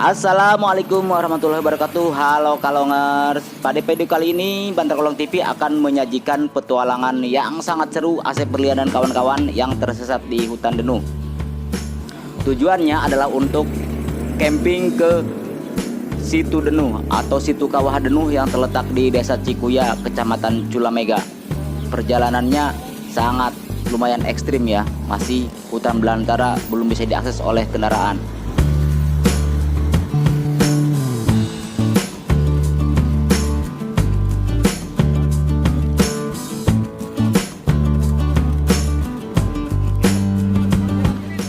Assalamualaikum warahmatullahi wabarakatuh. Halo Kalongers. Pada video kali ini Bantar Kolong TV akan menyajikan petualangan yang sangat seru Asep Berlian dan kawan-kawan yang tersesat di hutan Denuh. Tujuannya adalah untuk camping ke Situ Denuh atau Situ Kawah Denuh yang terletak di Desa Cikuya, Kecamatan Culamega. Perjalanannya sangat lumayan ekstrim ya, masih hutan belantara, belum bisa diakses oleh kendaraan.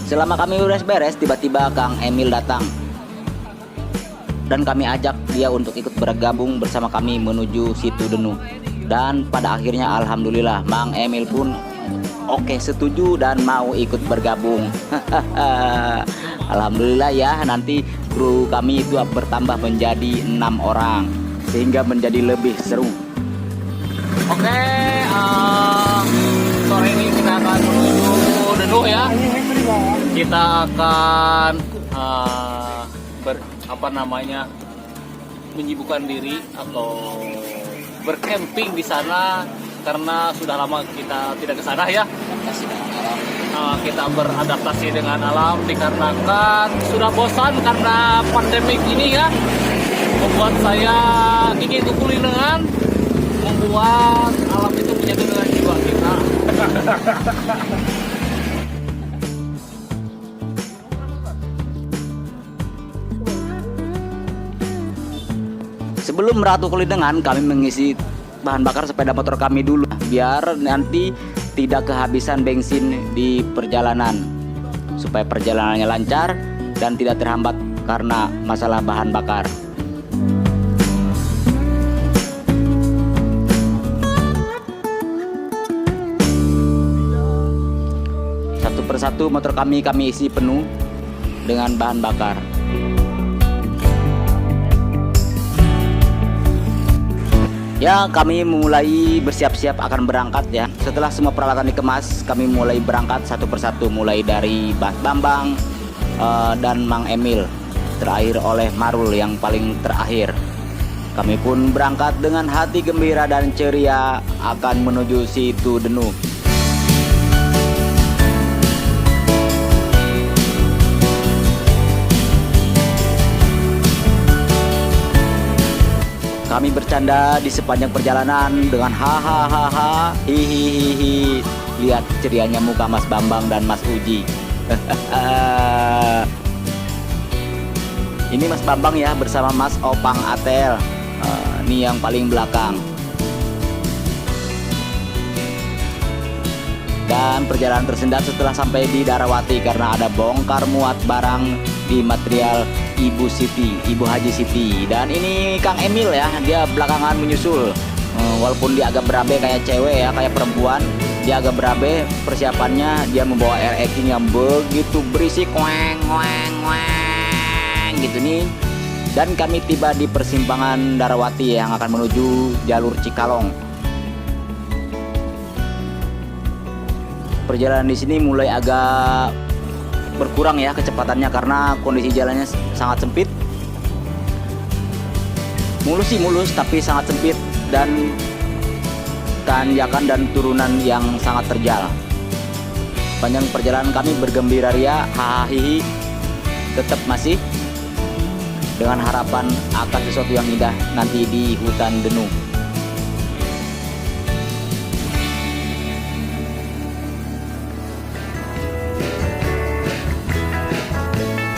Selama kami beres-beres, tiba-tiba Kang Emil datang dan kami ajak dia untuk ikut bergabung bersama kami menuju Situ Denuh. Dan pada akhirnya alhamdulillah Mang Emil pun oke setuju dan mau ikut bergabung. Alhamdulillah ya, nanti kru kami itu bertambah menjadi 6 orang sehingga menjadi lebih seru. Oke, sore ini kita akan menuju Denuh ya. Kita akan menyibukkan diri atau bercamping di sana karena sudah lama kita tidak ke sana ya. Kita beradaptasi dengan alam dikarenakan sudah bosan karena pandemik ini ya. Membuat saya ingin kuliner, membuat alam itu menyatu dengan jiwa kita. Sebelum Ratu Kulidengan, kami mengisi bahan bakar sepeda motor kami dulu biar nanti tidak kehabisan bensin di perjalanan, supaya perjalanannya lancar dan tidak terhambat karena masalah bahan bakar. Satu persatu motor kami isi penuh dengan bahan bakar. Ya, kami mulai bersiap-siap akan berangkat ya. Setelah semua peralatan dikemas, kami mulai berangkat satu persatu, mulai dari Mas Bambang dan Mang Emil, terakhir oleh Marul yang paling terakhir. Kami pun berangkat dengan hati gembira dan ceria akan menuju Situ Denuh. Kami bercanda di sepanjang perjalanan dengan hahaha, hihihihi. Lihat cerianya muka Mas Bambang dan Mas Uji. Ini Mas Bambang ya bersama Mas Opang Atel. Ini yang paling belakang. Dan perjalanan tersendat setelah sampai di Darawati karena ada bongkar muat barang di material Ibu Siti, Ibu Haji Siti. Dan ini Kang Emil ya, dia belakangan menyusul. Walaupun dia agak berabe kayak cewek ya, kayak perempuan, dia agak berabe. Persiapannya dia membawa RX yang begitu berisik, weng gitu nih. Dan kami tiba di persimpangan Darawati yang akan menuju jalur Cikalong. Perjalanan di sini mulai agak berkurang ya kecepatannya karena kondisi jalannya sangat sempit. Mulus sih mulus, tapi sangat sempit dan tanjakan dan turunan yang sangat terjal. Panjang perjalanan kami bergembira ria, hahihi, tetap masih dengan harapan akan sesuatu yang indah nanti di hutan Denuh.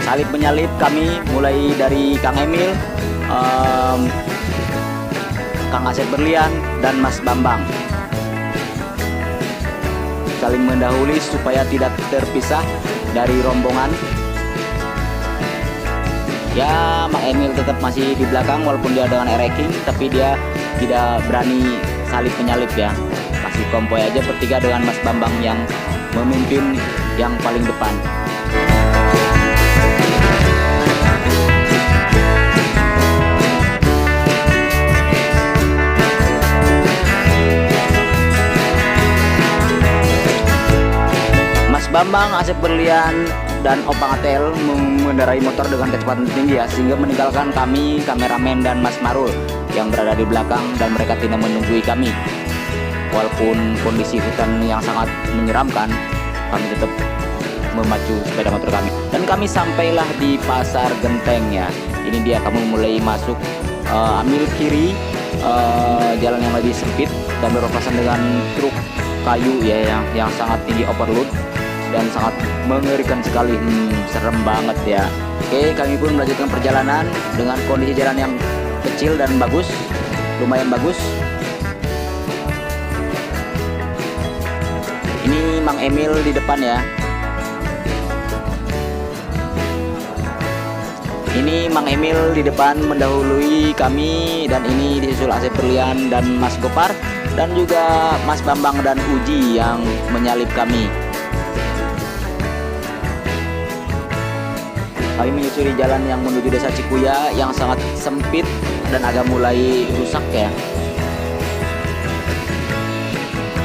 Salib menyalip kami mulai dari Kang Emil, Kang Asep Berlian dan Mas Bambang. Saling mendahului supaya tidak terpisah dari rombongan. Ya, Mang Emil tetap masih di belakang walaupun dia dengan ereking, tapi dia tidak berani salib menyalip ya. Masih konvoy aja bertiga dengan Mas Bambang yang memimpin yang paling depan. Bambang, Asep Berlian, dan Opang ATL mengendarai motor dengan kecepatan tinggi ya, sehingga meninggalkan kami, kameramen dan Mas Marul yang berada di belakang, dan mereka tidak menunggui kami. Walaupun kondisi hutan yang sangat menyeramkan, kami tetap memacu sepeda motor kami. Dan kami sampailah di Pasar Genteng ya. Ini dia, kamu mulai masuk, ambil kiri, jalan yang lebih sempit dan berpapasan dengan truk kayu ya yang sangat tinggi overload dan sangat mengerikan sekali. Serem banget ya. Oke, kami pun melanjutkan perjalanan dengan kondisi jalan yang kecil dan bagus, lumayan bagus. Ini Mang Emil di depan ya. Ini Mang Emil di depan mendahului kami, dan ini disusul Asep Berlian dan Mas Gopar, dan juga Mas Bambang dan Uji yang menyalip kami. Kami menyusuri jalan yang menuju Desa Cikuya yang sangat sempit dan agak mulai rusak ya.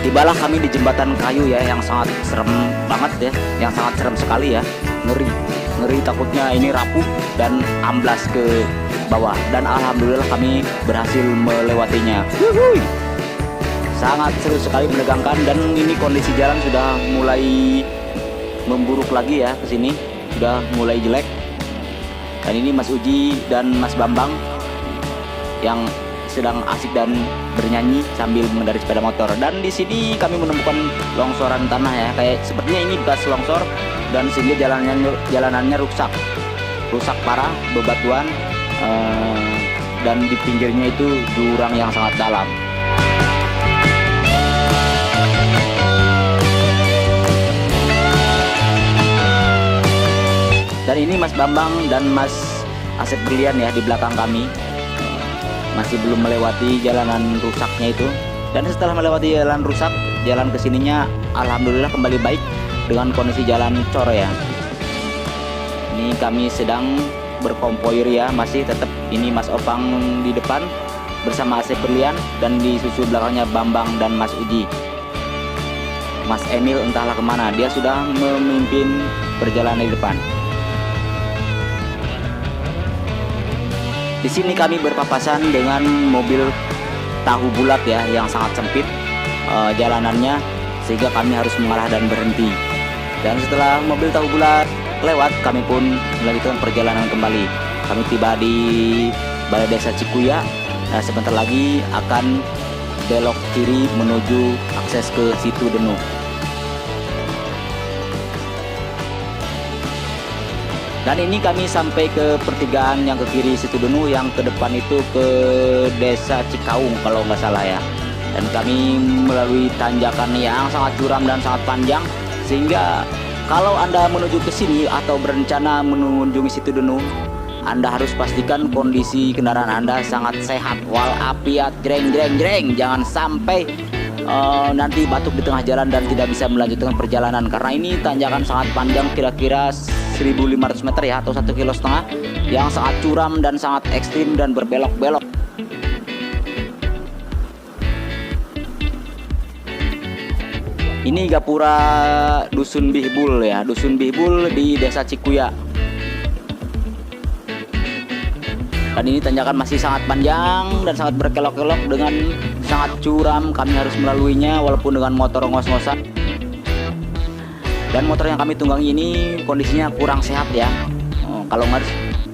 Tibalah kami di jembatan kayu ya, yang sangat serem banget ya, yang sangat serem sekali ya, ngeri takutnya ini rapuh dan amblas ke bawah, dan alhamdulillah kami berhasil melewatinya. Sangat seru sekali, menegangkan, dan ini kondisi jalan sudah mulai memburuk lagi ya, kesini sudah mulai jelek. Dan ini Mas Uji dan Mas Bambang yang sedang asik dan bernyanyi sambil mengendarai sepeda motor. Dan di sini kami menemukan longsoran tanah ya, kayak sepertinya ini bekas longsor, dan sehingga jalanannya rusak parah, bebatuan, dan di pinggirnya itu jurang yang sangat dalam. Dan ini Mas Bambang dan Mas Asep Berlian ya di belakang kami, masih belum melewati jalanan rusaknya itu. Dan setelah melewati jalan rusak, jalan kesininya alhamdulillah kembali baik dengan kondisi jalan cor ya. Ini kami sedang berkompoir ya, masih tetap ini Mas Opang di depan bersama Asep Berlian, dan di susul belakangnya Bambang dan Mas Uji. Mas Emil entahlah kemana, dia sudah memimpin perjalanan di depan. Di sini kami berpapasan dengan mobil tahu bulat ya, yang sangat sempit jalanannya, sehingga kami harus mengalah dan berhenti. Dan setelah mobil tahu bulat lewat, kami pun melanjutkan perjalanan kembali. Kami tiba di Balai Desa Cikuya. Nah, sebentar lagi akan belok kiri menuju akses ke Situ Denu. Dan ini kami sampai ke pertigaan yang ke kiri Situ Denu, yang ke depan itu ke Desa Cikaung kalau nggak salah ya. Dan kami melalui tanjakan yang sangat curam dan sangat panjang, sehingga kalau Anda menuju ke sini atau berencana mengunjungi Situ Denu, Anda harus pastikan kondisi kendaraan Anda sangat sehat walafiat, jreng. Jangan sampai nanti batuk di tengah jalan dan tidak bisa melanjutkan perjalanan, karena ini tanjakan sangat panjang, kira-kira 1.500 meter ya, atau 1,5 km, yang sangat curam dan sangat ekstrim dan berbelok-belok. Ini gapura Dusun Bihbul ya, Dusun Bihbul di Desa Cikuya. Dan ini tanjakan masih sangat panjang dan sangat berkelok-kelok dengan sangat curam. Kami harus melaluinya walaupun dengan motor ngos-ngosan. Dan motor yang kami tunggangi ini kondisinya kurang sehat ya, kalau nggak.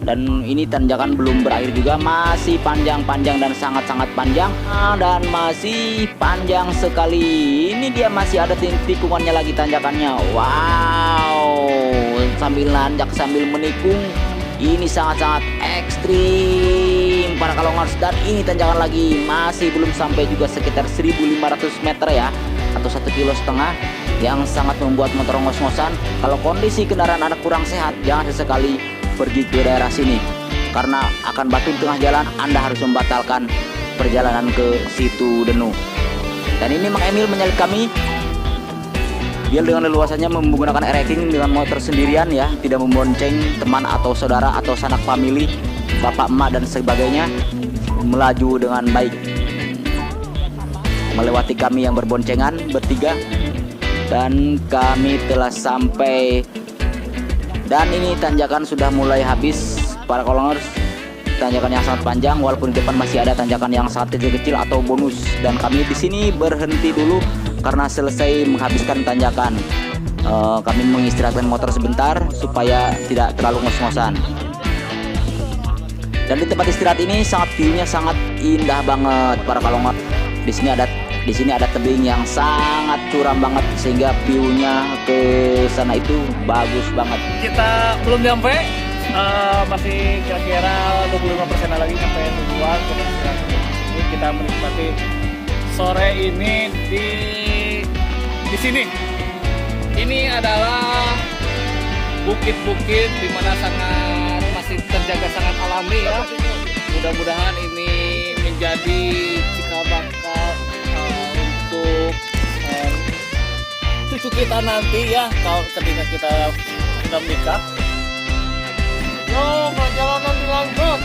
Dan ini tanjakan belum berakhir juga, masih panjang dan sangat-sangat panjang, dan masih panjang sekali. Ini dia masih ada tikungannya lagi tanjakannya. Wow, sambil nanjak sambil menikung, ini sangat-sangat ekstrim para kalongers. Dan ini tanjakan lagi masih belum sampai juga, sekitar 1.500 meter ya, atau 1,5 km, yang sangat membuat motor ngos-ngosan. Kalau kondisi kendaraan Anda kurang sehat, jangan sesekali pergi ke daerah sini, karena akan batu di tengah jalan. Anda harus membatalkan perjalanan ke Situ Denu. Dan ini Mang Emil menyalip kami. Dia dengan leluasannya menggunakan ereking dengan motor sendirian ya, tidak membonceng teman atau saudara atau sanak famili, bapak emak dan sebagainya, melaju dengan baik melewati kami yang berboncengan bertiga. Dan kami telah sampai Dan ini tanjakan sudah mulai habis para kolongers. Tanjakan yang sangat panjang, walaupun di depan masih ada tanjakan yang sangat kecil-kecil atau bonus. Dan kami di sini berhenti dulu karena selesai menghabiskan tanjakan. Kami mengistirahatkan motor sebentar supaya tidak terlalu ngos-ngosan. Dan di tempat istirahat ini view-nya sangat indah banget para kolongers. Di sini ada tebing yang sangat curam banget sehingga view-nya ke sana itu bagus banget. Kita belum nyampe, masih kira-kira 25% lagi sampai tujuan. Ini kita menikmati sore ini di sini. Ini adalah bukit-bukit di mana masih terjaga sangat alami ya. Mudah-mudahan ini menjadi cikal bakal untuk cucu kita nanti ya, kalau ketika kita sudah menikah. Yo, perjalanan dilanjut.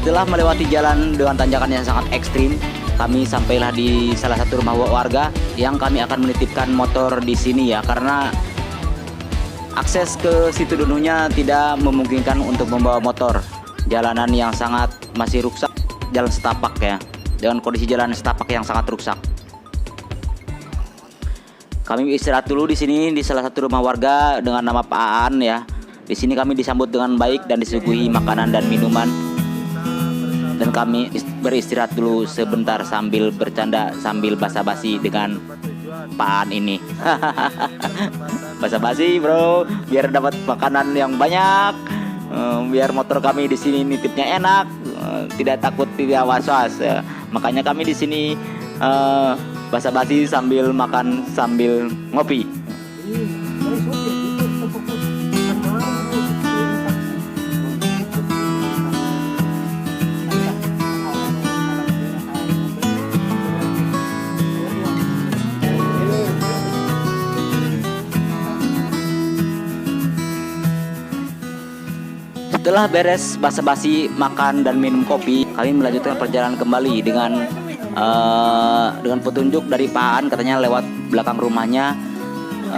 Setelah melewati jalan dengan tanjakan yang sangat ekstrim, kami sampailah di salah satu rumah warga yang kami akan menitipkan motor di sini ya, karena akses ke situ dunuhnya tidak memungkinkan untuk membawa motor. Jalanan yang sangat masih rusak, jalan setapak ya, dengan kondisi jalan setapak yang sangat rusak. Kami istirahat dulu di sini di salah satu rumah warga dengan nama Pak Aan ya. Di sini kami disambut dengan baik dan disuguhi makanan dan minuman. Dan kami beristirahat dulu sebentar sambil bercanda, sambil basa-basi dengan Paan ini. Basa-basi bro, biar dapat makanan yang banyak, biar motor kami di sini nitipnya enak, tidak takut, tidak was-was. Makanya kami di sini basa-basi sambil makan, sambil ngopi. Setelah beres basa-basi makan dan minum kopi, kami melanjutkan perjalanan kembali dengan petunjuk dari Pak Aan, katanya lewat belakang rumahnya,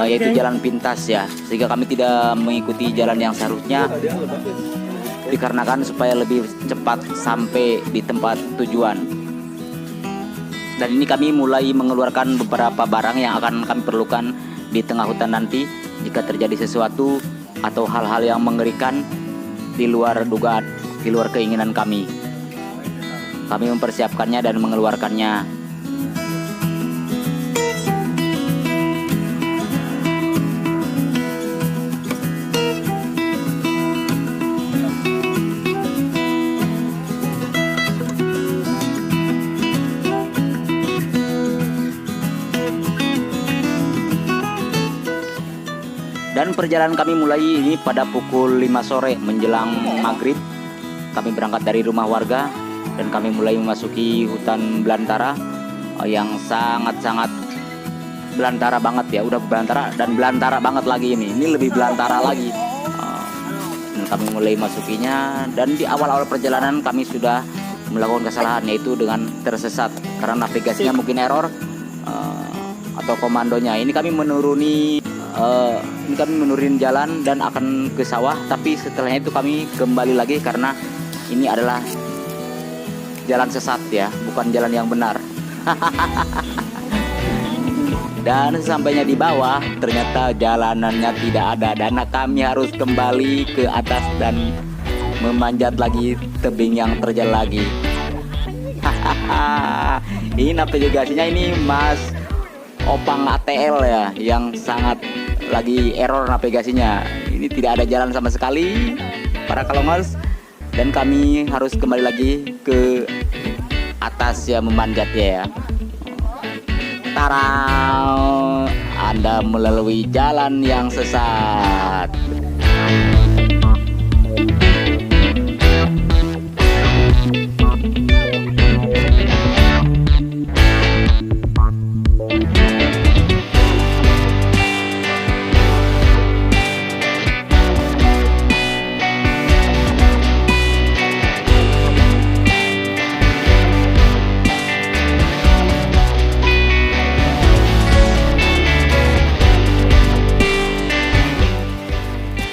yaitu jalan pintas ya, sehingga kami tidak mengikuti jalan yang seharusnya, dikarenakan supaya lebih cepat sampai di tempat tujuan. Dan ini kami mulai mengeluarkan beberapa barang yang akan kami perlukan di tengah hutan nanti jika terjadi sesuatu atau hal-hal yang mengerikan di luar dugaan, di luar keinginan kami. Kami mempersiapkannya dan mengeluarkannya. Dan perjalanan kami mulai ini pada pukul 5 sore menjelang maghrib. Kami berangkat dari rumah warga dan kami mulai memasuki hutan belantara yang sangat-sangat belantara banget ya. Udah belantara dan belantara banget lagi ini. Ini lebih belantara lagi. Dan kami mulai masukinya, dan di awal-awal perjalanan kami sudah melakukan kesalahan, yaitu dengan tersesat karena navigasinya mungkin error atau komandonya. Ini kami menurunin jalan dan akan ke sawah, tapi setelahnya itu kami kembali lagi karena ini adalah jalan sesat ya, bukan jalan yang benar. Dan sesampainya di bawah ternyata jalanannya tidak ada, dan kami harus kembali ke atas dan memanjat lagi tebing yang terjal lagi. Ini navigasinya ini Mas Opang ATL ya, yang sangat lagi error navigasinya. Ini tidak ada jalan sama sekali para kalongers, dan kami harus kembali lagi ke atas ya, memanjat ya. Tara, Anda melalui jalan yang sesat.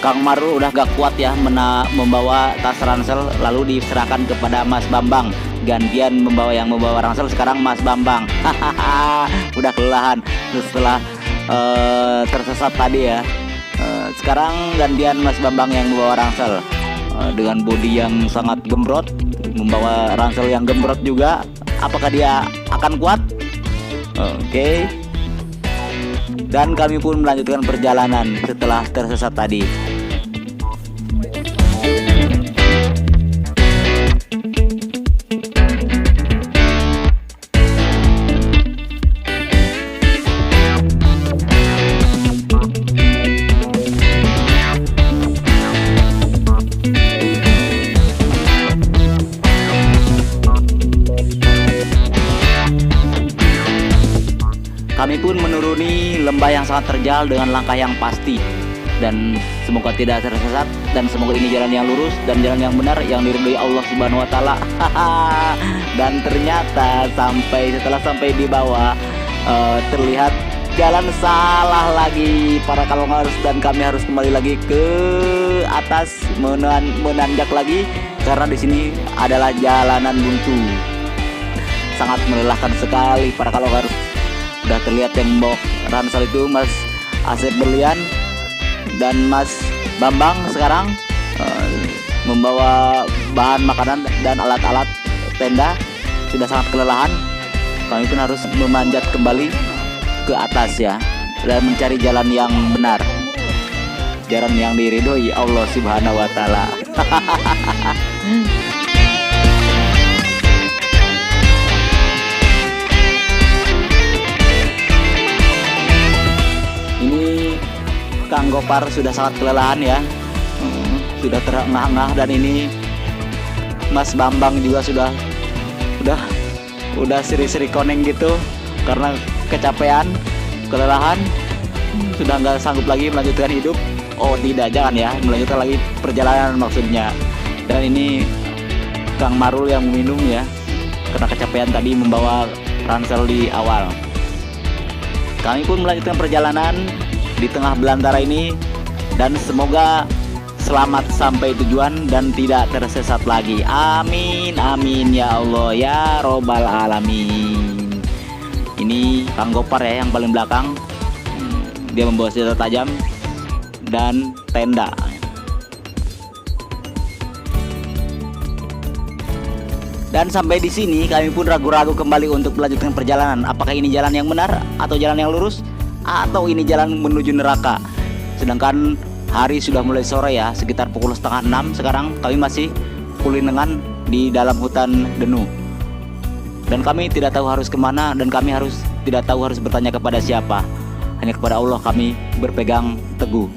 Kang Maru udah gak kuat ya membawa tas ransel, lalu diserahkan kepada Mas Bambang. Gantian yang membawa ransel sekarang Mas Bambang. Hahaha, udah kelelahan setelah tersesat tadi ya. Sekarang gantian Mas Bambang yang membawa ransel, dengan bodi yang sangat gembrot, membawa ransel yang gembrot juga. Apakah dia akan kuat? Oke. Dan kami pun melanjutkan perjalanan setelah tersesat tadi. Kami pun menuruni lembah yang sangat terjal dengan langkah yang pasti, dan semoga tidak tersesat, dan semoga ini jalan yang lurus dan jalan yang benar yang diridhoi Allah Subhanahu wa taala. Dan ternyata setelah sampai di bawah, terlihat jalan salah lagi para kalongers, dan kami harus kembali lagi ke atas menanjak lagi karena di sini adalah jalanan buntu. Sangat melelahkan sekali para kalongers. Udah terlihat yang membawa ransel itu Mas Asep Berlian dan Mas Bambang sekarang membawa bahan makanan dan alat-alat tenda. Sudah sangat kelelahan. Kami pun harus memanjat kembali ke atas ya, dan mencari jalan yang benar, jalan yang diridhoi Allah Subhanahu wa taala. Kang Gopar sudah sangat kelelahan ya, sudah terengah-engah, dan ini Mas Bambang juga sudah seri-seri koneng gitu karena kecapean, kelelahan, sudah nggak sanggup lagi melanjutkan hidup. Oh tidak, jangan ya, melanjutkan lagi perjalanan maksudnya. Dan ini Kang Marul yang minum ya, karena kecapean tadi membawa ransel di awal. Kami pun melanjutkan perjalanan di tengah belantara ini, dan semoga selamat sampai tujuan dan tidak tersesat lagi. Amin amin ya Allah ya robbal alamin. Ini Kang Gopar ya yang paling belakang. Dia membawa senjata tajam dan tenda. Dan sampai di sini kami pun ragu-ragu kembali untuk melanjutkan perjalanan. Apakah ini jalan yang benar atau jalan yang lurus, atau ini jalan menuju neraka? Sedangkan hari sudah mulai sore ya, sekitar pukul 5:30 sekarang. Kami masih kulineran di dalam hutan Denu, dan kami tidak tahu harus kemana, dan kami tidak tahu harus bertanya kepada siapa. Hanya kepada Allah kami berpegang teguh.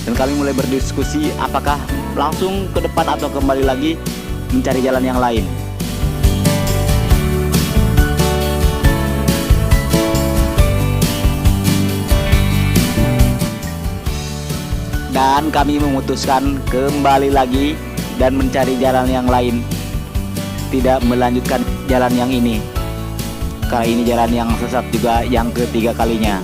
Dan kami mulai berdiskusi apakah langsung ke depan atau kembali lagi mencari jalan yang lain. Dan kami memutuskan kembali lagi dan mencari jalan yang lain, tidak melanjutkan jalan yang ini, karena ini jalan yang sesat juga yang ketiga kalinya.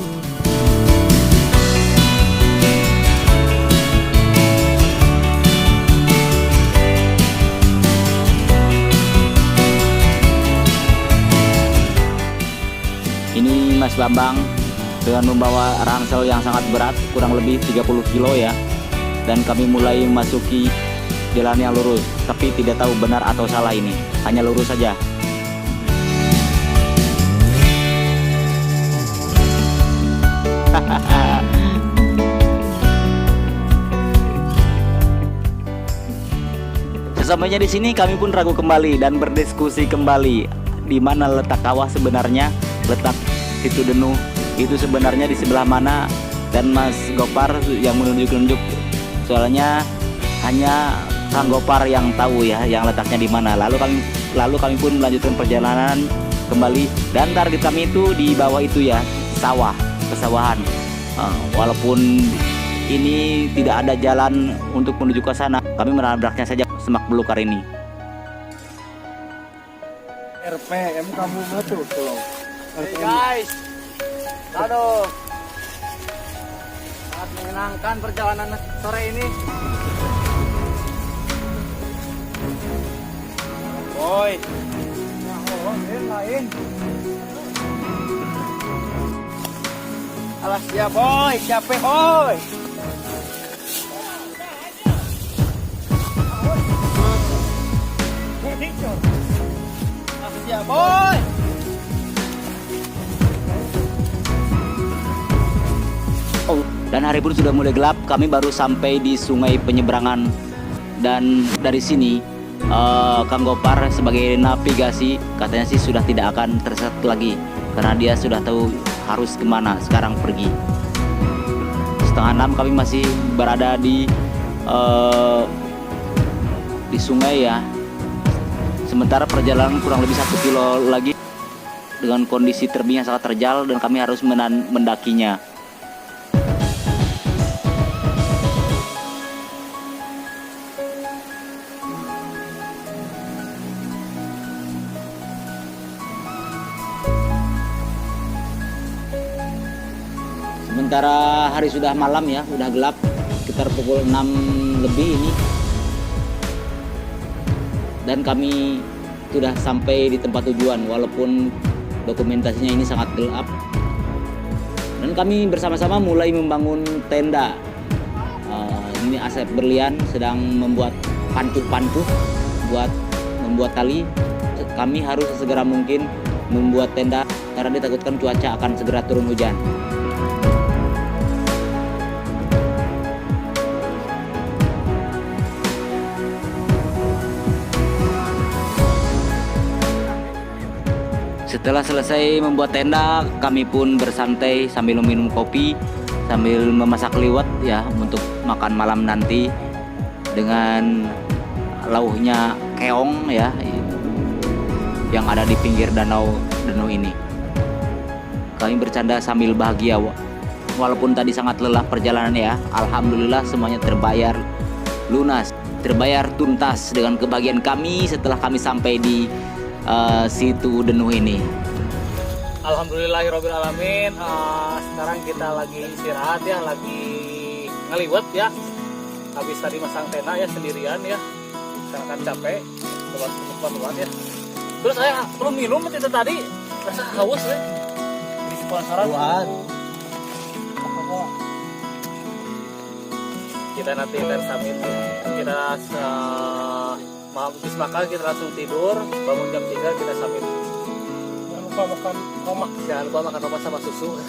Ini Mas Bambang dengan membawa ransel yang sangat berat, kurang lebih 30 kilo ya. Dan kami mulai memasuki jalan yang lurus, tapi tidak tahu benar atau salah ini, hanya lurus saja. Sesampainya di sini kami pun ragu kembali dan berdiskusi kembali di mana letak kawah sebenarnya, letak situ Denuh itu sebenarnya di sebelah mana, dan Mas Gopar yang menunjuk-nunjuk. Soalnya hanya Kang Gopar yang tahu ya yang letaknya di mana. Lalu kami pun melanjutkan perjalanan kembali, dan target kami itu di bawah itu ya, sawah, pesawahan. Walaupun ini tidak ada jalan untuk menuju ke sana, kami menabraknya saja semak belukar ini. RPM kamu betul tuh. Hey guys, aduh, sangat menyenangkan perjalanan sore ini. Boy, lain. alas ya boy, capek boy. Alas ya boy. Dan hari pun sudah mulai gelap, kami baru sampai di sungai penyeberangan. Dan dari sini Kang Gopar sebagai navigasi katanya sih sudah tidak akan tersesat lagi, karena dia sudah tahu harus kemana sekarang pergi. 5:30 kami masih berada di sungai ya. Sementara perjalanan kurang lebih 1 kilo lagi dengan kondisi terbing yang sangat terjal, dan kami harus mendakinya. Sementara hari sudah malam ya, udah gelap, sekitar pukul 6 lebih ini. Dan kami sudah sampai di tempat tujuan, walaupun dokumentasinya ini sangat gelap. Dan kami bersama-sama mulai membangun tenda. Ini Asep Berlian sedang membuat pancuh-pancuh buat membuat tali. Kami harus sesegera mungkin membuat tenda karena ditakutkan cuaca akan segera turun hujan. Setelah selesai membuat tenda, kami pun bersantai sambil minum kopi, sambil memasak liwet ya untuk makan malam nanti dengan lauhnya keong ya yang ada di pinggir danau Denuh ini. Kami bercanda sambil bahagia walaupun tadi sangat lelah perjalanan ya. Alhamdulillah semuanya terbayar lunas, terbayar tuntas dengan kebahagiaan kami setelah kami sampai di situ Denuh ini. Alhamdulillahirabbil alamin. Sekarang kita lagi istirahat ya, lagi ngeliwet ya. Habis tadi masang tenda ya sendirian ya. Sekarang kan capek, buat ya. Terus saya belum minum itu tadi, rasa haus ya. Di sponsoran. Kita nanti tersamit, kita habis makan kita langsung tidur, bangun jam 3 kita sambil jangan lupa makan tomat sama susu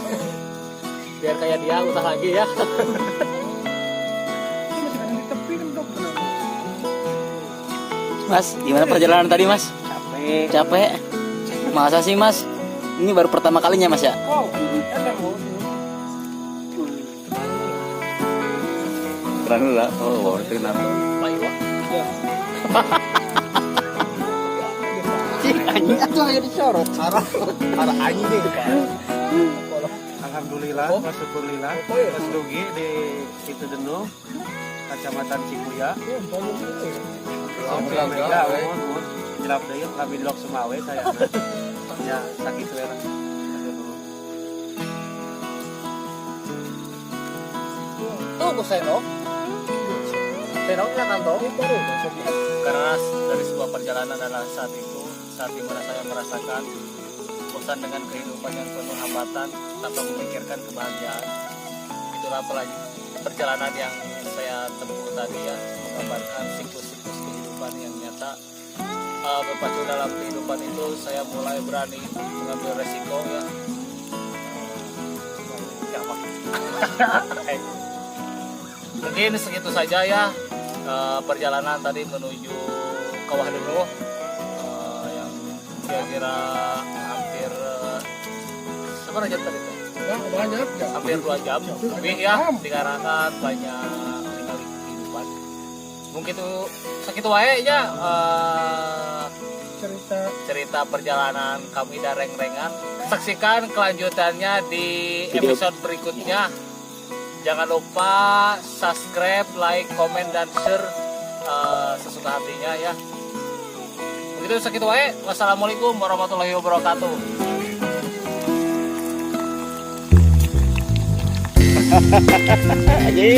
biar kayak dia utah lagi ya. Mas, gimana perjalanan tadi Mas? Capek. Masa sih Mas? Ini baru pertama kalinya Mas ya? Keren lah. Oh, itu kenapa? Anjing atuh aya disorot. Arah anjing deh Pak. Alhamdulillah, wa syukurillah. Mas Dugi di situ Denuh, Kecamatan Cibuya. Alhamdulillah, jelap deui kami di Lok Sumawe saya. Ya sakit we lah. Tuh Senok. Senoknya kantong. Karena dari sebuah perjalanan adalah saat dimana saya merasakan bosan dengan kehidupan yang penuh hambatan tanpa memikirkan kebahagiaan. Itulah perjalanan yang saya tempuh tadi ya, menggambarkan siklus-siklus kehidupan yang nyata. Berpacu dalam kehidupan itu saya mulai berani mengambil resiko ya. Mungkin segitu saja ya perjalanan tadi menuju Kawah Denu yang kira-kira hampir seberapa jam tadi teh? Banyak ya. Hampir 2 jam lebih ya, dikarenakan banyak kehidupan. Mungkin itu segitu wae ya cerita perjalanan kami dan Reng-Rengan. Saksikan kelanjutannya di episode berikutnya. Jangan lupa subscribe, like, komen, dan share sesuka hatinya ya. Begitu segitu wae. Wassalamualaikum warahmatullahi wabarakatuh. Aji.